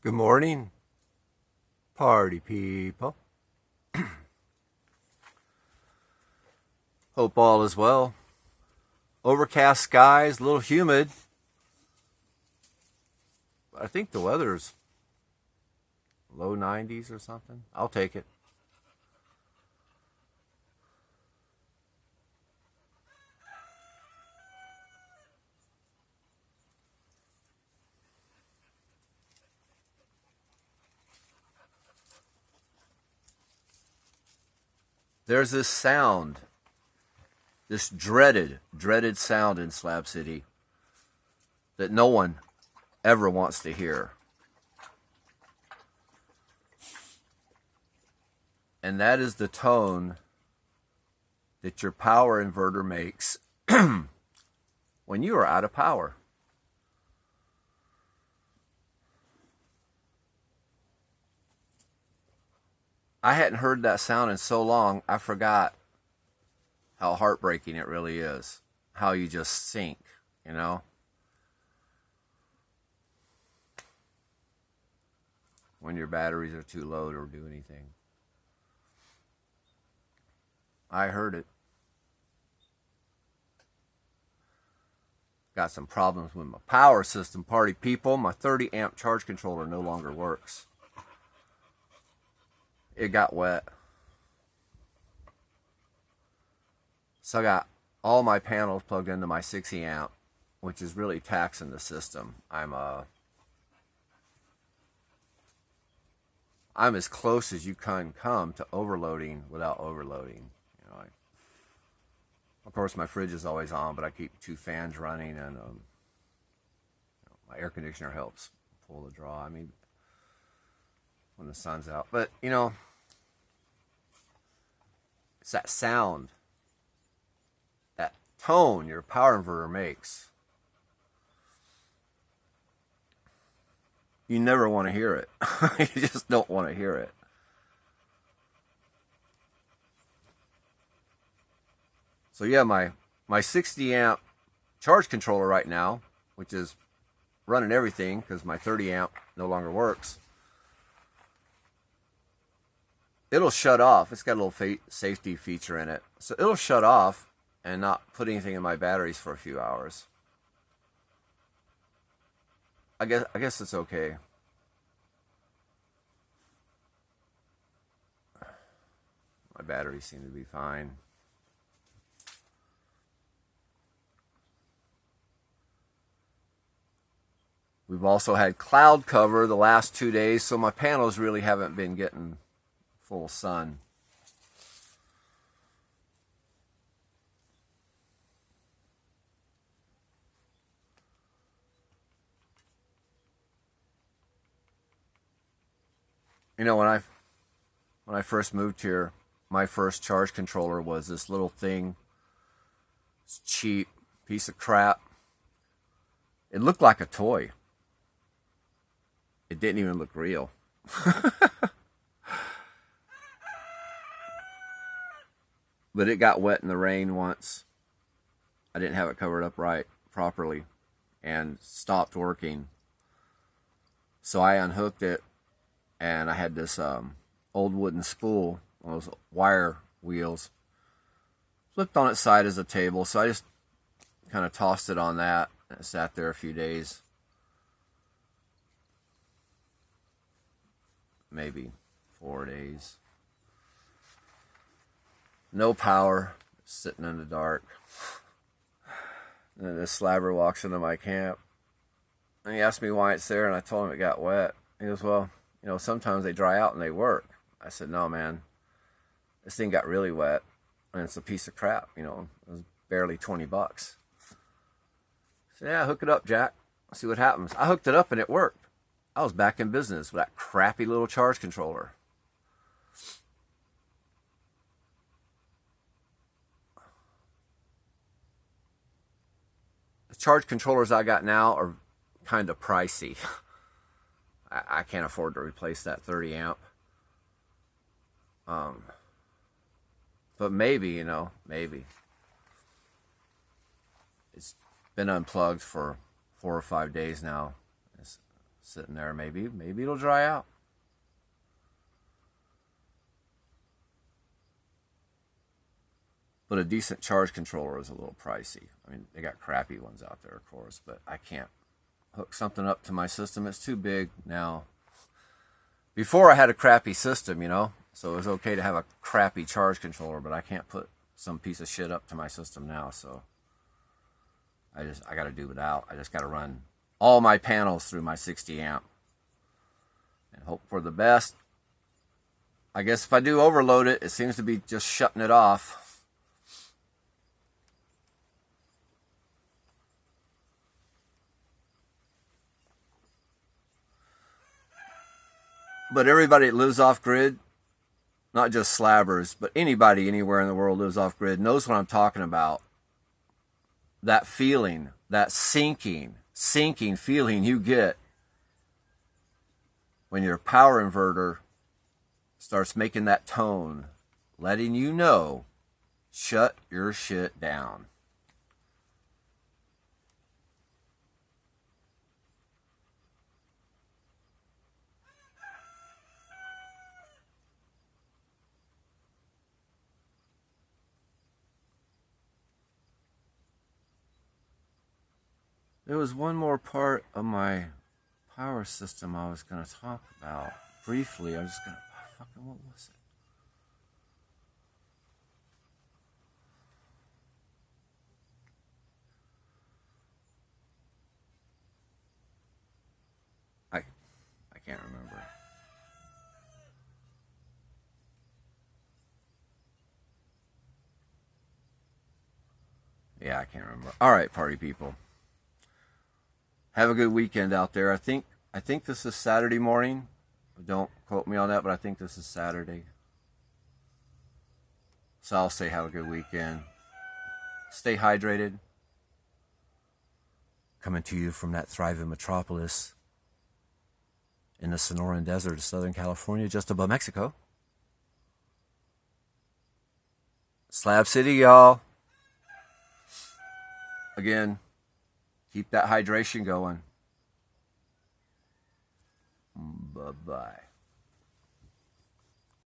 Good morning, party people. Hope all is well. Overcast skies, a little humid. I think the weather's low 90s or something. I'll take it. There's this sound, this dreaded sound in Slab City that no one ever wants to hear. And that is the tone that your power inverter makes when you are out of power. I hadn't heard that sound in so long, I forgot how heartbreaking it really is. How you just sink, you know? When your batteries are too low to do anything. I heard it. Got some problems with my power system, party people. My 30 amp charge controller no longer works. It got wet. So I got all my panels plugged into my 60 amp, which is really taxing the system. I'm as close as you can come to overloading without overloading. You know, of course, my fridge is always on, but I keep 2 fans running, and my air conditioner helps pull the draw. I mean, when the sun's out. But, you know, it's that sound, that tone your power inverter makes. You never want to hear it. You just don't want to hear it. So yeah, my 60 amp charge controller right now, which is running everything because my 30 amp no longer works, it'll shut off. It's got a little safety feature in it. So it'll shut off and not put anything in my batteries for a few hours. I guess it's okay. My batteries seem to be fine. We've also had cloud cover the last 2 days, so my panels really haven't been getting full sun. You know, when I first moved here, my first charge controller was this little thing. It's cheap, piece of crap. It looked like a toy. It didn't even look real. But it got wet in the rain once. I didn't have it covered up properly and stopped working. So I unhooked it, and I had this old wooden spool, one of those wire wheels, flipped on its side as a table. So I just kind of tossed it on that, and it sat there a few days. Maybe 4 days. No power, sitting in the dark. And then this slabber walks into my camp, and he asked me why it's there, and I told him it got wet. He goes, well, you know, sometimes they dry out and they work. I said, no, man, this thing got really wet, and it's a piece of crap, you know. It was barely 20 bucks. I said, yeah, hook it up, Jack. See what happens. I hooked it up, and it worked. I was back in business with that crappy little charge controller. The charge controllers I got now are kind of pricey. I can't afford to replace that 30 amp. But maybe, you know, maybe. It's been unplugged for 4 or 5 days now. sitting there. Maybe it'll dry out. But a decent charge controller is a little pricey. I mean, they got crappy ones out there, of course, but I can't hook something up to my system. It's too big now. Before I had a crappy system, you know, so it was okay to have a crappy charge controller, but I can't put some piece of shit up to my system now, so I got to do without. I just got to run all my panels through my 60 amp and hope for the best. I guess if I do overload it, it seems to be just shutting it off. But everybody that lives off grid, not just slabbers, but anybody anywhere in the world lives off grid, knows what I'm talking about. That feeling, that sinking feeling you get when your power inverter starts making that tone, letting you know, shut your shit down. There was one more part of my power system I was going to talk about briefly. I was just going to, fucking, what was it? I can't remember. Yeah, I can't remember. All right, party people. Have a good weekend out there. I think this is Saturday morning. Don't quote me on that, but I think this is Saturday. So I'll say have a good weekend. Stay hydrated. Coming to you from that thriving metropolis in the Sonoran Desert of Southern California, just above Mexico. Slab City, y'all. Again, keep that hydration going. Bye-bye.